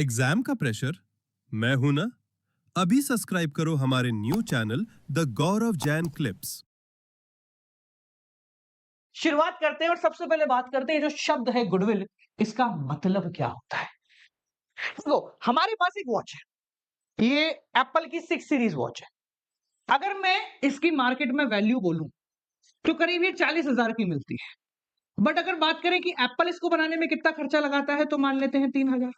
Exam का pressure? मैं हूं ना। अभी सब्सक्राइब करो हमारे new channel the Gaurav Jain clips. शुरुआत करते हैं और सबसे पहले बात करते हैं जो शब्द है गुडविल, इसका मतलब क्या होता है। देखो, हमारे पास एक वॉच है, ये एप्पल की 6 सीरीज वॉच है। अगर मैं इसकी मार्केट में वैल्यू बोलूं तो करीब ये 40,000 की मिलती है। बट अगर बात करें कि एप्पल इसको बनाने में कितना खर्चा लगाता है तो मान लेते हैं 3,000।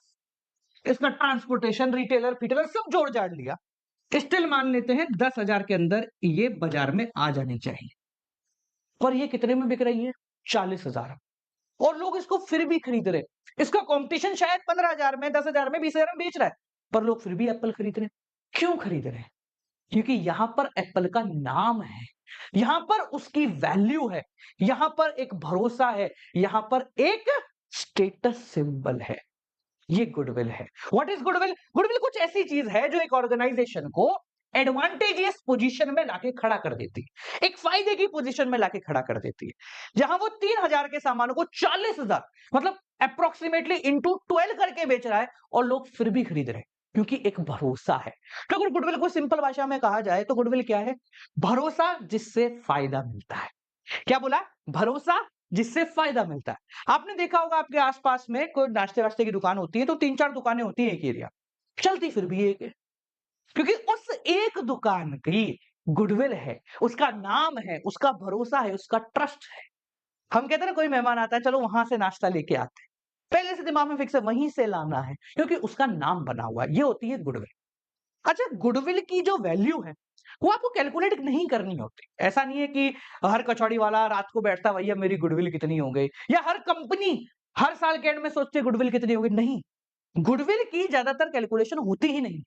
इसका ट्रांसपोर्टेशन, रिटेलर फिटेलर सब जोड़ जाड़ लिया, स्टिल मान लेते हैं 10,000 के अंदर ये बाजार में आ जानी चाहिए। और ये कितने में बिक रही है? 40,000। और लोग इसको फिर भी खरीद रहे। इसका कंपटीशन शायद 15,000 में, 10,000 में, 20,000 में बेच रहा है, पर लोग फिर भी एप्पल खरीद रहे हैं। क्यों खरीद रहे हैं? क्योंकि यहां पर एप्पल का नाम है, यहां पर उसकी वैल्यू है, यहां पर एक भरोसा है, यहां पर एक स्टेटस सिंबल है। ये गुडविल है। What is goodwill? गुडविल कुछ ऐसी चीज है जो एक ऑर्गेनाइजेशन को एडवांटेजियस पोजीशन में लाके खड़ा कर देती है, एक फायदे की पोजीशन में लाके खड़ा कर देती है। जहां वो 3,000 के सामानों को 40,000 मतलब अप्रोक्सीमेटली इंटू 12 करके बेच रहा है और लोग फिर भी खरीद रहे हैं, क्योंकि एक भरोसा है। तो अगर गुडविल को सिंपल भाषा में कहा जाए तो गुडविल क्या है? भरोसा जिससे फायदा मिलता है। क्या बोला? भरोसा जिससे फायदा मिलता है। आपने देखा होगा आपके आसपास में कोई नाश्ते वाश्ते की दुकान होती है तो 3-4 दुकानें होती है एक एरिया, चलती फिर भी एक है, क्योंकि उस एक दुकान की गुडविल है, उसका नाम है, उसका भरोसा है, उसका ट्रस्ट है। हम कहते हैं ना, कोई मेहमान आता है, चलो वहां से नाश्ता लेके आते हैं, पहले से दिमाग में फिक्स है वहीं से लाना है, क्योंकि उसका नाम बना हुआ है। ये होती है गुडविल। अच्छा, गुडविल की जो वैल्यू है वो आपको कैलकुलेट नहीं करनी होती। ऐसा नहीं है कि हर कचौड़ी वाला रात को बैठता है, भैया मेरी गुडविल कितनी हो गई, या हर कंपनी हर साल के एंड में सोचती है गुडविल कितनी हो गई। नहीं, गुडविल की ज्यादातर कैलकुलेशन होती ही नहीं।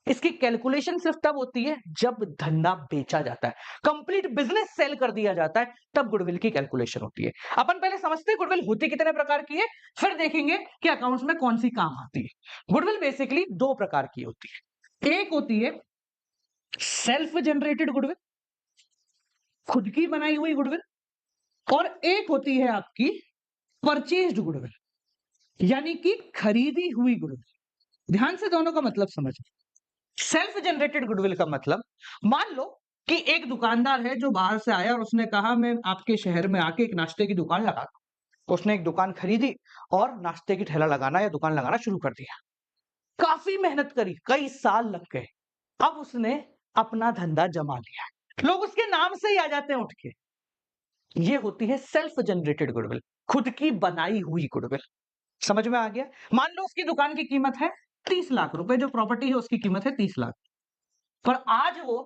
इसकी कैलकुलेशन सिर्फ तब होती है जब धंधा बेचा जाता है, कंप्लीट बिजनेस सेल कर दिया जाता है, तब गुडविल की कैलकुलेशन होती है। अपन पहले समझते हैं गुडविल होती कितने प्रकार की है, फिर देखेंगे कि अकाउंट्स में कौन सी काम आती है। गुडविल बेसिकली दो प्रकार की होती है। एक होती है सेल्फ जनरेटेड गुडविल, खुद की बनाई हुई गुडविल, और एक होती है आपकी परचेज्ड गुडविल, यानी कि खरीदी हुई गुडविल। ध्यान से दोनों का मतलब समझिए। सेल्फ जनरेटेड गुडविल का मतलब, मान लो कि एक दुकानदार है जो बाहर से आया और उसने कहा मैं आपके शहर में आके एक नाश्ते की दुकान लगा दूं। उसने एक दुकान खरीदी और नाश्ते की ठेला लगाना या दुकान लगाना शुरू कर दिया। काफी मेहनत करी, कई साल लग गए। अब उसने अपना धंधा जमा लिया, लोग उसके नाम से ही आ जाते हैं उठ के। ये होती है सेल्फ जनरेटेड गुडविल, खुद की बनाई हुई गुडविल। समझ में आ गया? मान लो उसकी दुकान की कीमत है 30 लाख रुपए, जो प्रॉपर्टी है उसकी कीमत है 30 लाख, पर आज वो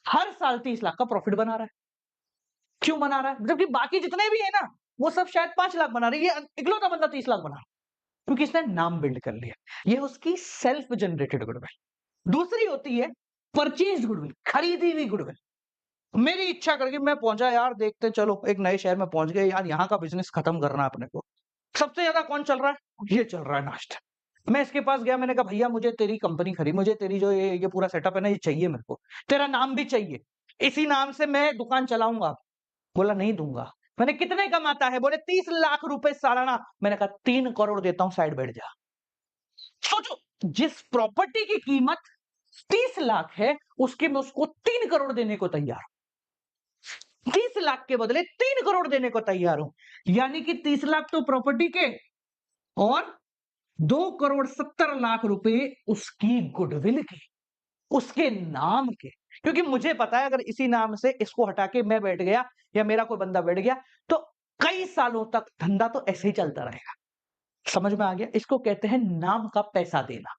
हर साल 30 लाख का प्रॉफिट बना रहा है। क्यों बना रहा है? जबकि बाकी जितने भी है ना, वो सब शायद 5 लाख बना रहे हैं, ये इकलौता बंदा 30 लाख बना रहा है, क्योंकि इसने नाम बिल्ड कर लिया। ये उसकी सेल्फ जनरेटेड गुडविल। दूसरी होती है परचेज गुडविल, खरीदी हुई गुडविल। मेरी इच्छा करके मैं पहुंचा, यार देखते चलो एक नए शहर में पहुंच गए, यार यहाँ का बिजनेस खत्म करना है अपने को। सबसे ज्यादा कौन चल रहा है? ये चल रहा है नाश्ता। मैं इसके पास गया, मैंने कहा भैया मुझे तेरी कंपनी खरीद, मुझे तेरी जो ये पूरा सेटअप है ना, ये चाहिए मेरे को, तेरा नाम भी चाहिए, इसी नाम से मैं दुकान चलाऊंगा। बोला नहीं दूंगा। मैंने कितने कमाता है? बोले 30 लाख रुपए सालाना। मैंने कहा 3 करोड़ देता हूं, साइड बैठ जा। सोचो, जिस प्रॉपर्टी की कीमत 30 लाख है, उसके मैं उसको 3 करोड़ देने को तैयार हूं। 30 लाख के बदले 3 करोड़ देने को तैयार हूं, यानी कि 30 लाख तो प्रॉपर्टी के और 2 करोड़ 70 लाख रुपए उसकी गुडविल के, उसके नाम के। क्योंकि मुझे पता है अगर इसी नाम से इसको हटा के मैं बैठ गया या मेरा कोई बंदा बैठ गया तो कई सालों तक धंधा तो ऐसे ही चलता रहेगा। समझ में आ गया? इसको कहते हैं नाम का पैसा देना।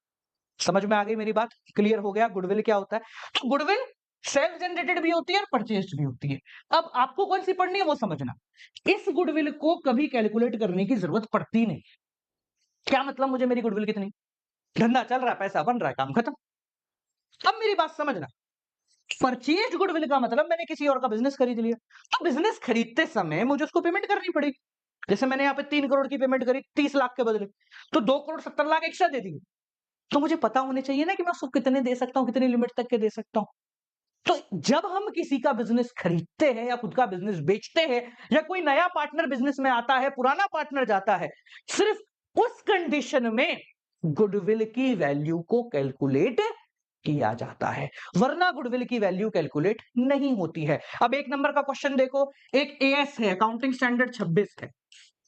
समझ में आ गई मेरी बात? क्लियर हो गया गुडविल क्या होता है? तो गुडविल सेल्फ जनरेटेड भी होती है और परचेज्ड भी होती है। अब आपको कौन सी पढ़नी है वो समझना। इस गुडविल को कभी कैलकुलेट करने की जरूरत पड़ती नहीं। क्या मतलब? मुझे मेरी गुडविल कितनी, धंधा चल रहा है, पैसा बन रहा है, काम खत्म। अब मेरी बात समझना, परचेज गुडविल का मतलब मैंने किसी और का बिजनेस खरीद लिया, तो बिजनेस खरीदते समय मुझे उसको पेमेंट करनी पड़ेगी। जैसे मैंने यहाँ पे 3 करोड़ की पेमेंट करी 30 लाख के बदले, तो 2 करोड़ 70 लाख एक्स्ट्रा दे दी। तो मुझे पता होने चाहिए ना कि मैं उसको कितने दे सकता हूँ, कितनी लिमिट तक के दे सकता हूँ। तो जब हम किसी का बिजनेस खरीदते हैं या खुद का बिजनेस बेचते हैं या कोई नया पार्टनर बिजनेस में आता है, पुराना पार्टनर जाता है, सिर्फ उस कंडीशन में गुडविल की वैल्यू को कैलकुलेट किया जाता है, वरना गुडविल की वैल्यू कैलकुलेट नहीं होती है। अब 1 नंबर का क्वेश्चन देखो, एक एएस है, अकाउंटिंग स्टैंडर्ड 26 है,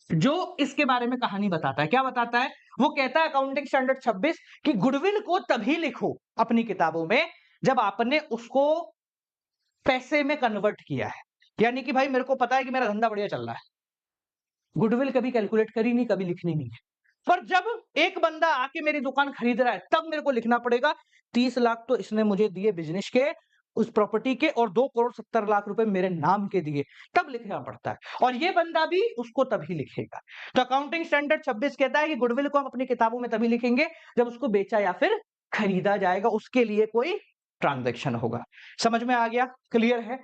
जो इसके बारे में कहानी बताता है। क्या बताता है? वो कहता है अकाउंटिंग स्टैंडर्ड 26 कि गुडविल को तभी लिखो अपनी किताबों में जब आपने उसको पैसे में कन्वर्ट किया है। यानी कि भाई मेरे को पता है कि मेरा धंधा बढ़िया चल रहा है, गुडविल कभी कैलकुलेट करी नहीं, कभी लिखनी नहीं है। पर जब एक बंदा आके मेरी दुकान खरीद रहा है, तब मेरे को लिखना पड़ेगा 30 लाख तो इसने मुझे दिए बिजनेस के, उस प्रॉपर्टी के, और 2 करोड़ 70 लाख रुपए मेरे नाम के दिए, तब लिखना पड़ता है। और ये बंदा भी उसको तभी लिखेगा। तो अकाउंटिंग स्टैंडर्ड 26 कहता है कि गुडविल को हम अपनी किताबों में तभी लिखेंगे जब उसको बेचा या फिर खरीदा जाएगा, उसके लिए कोई ट्रांजैक्शन होगा। समझ में आ गया? क्लियर है?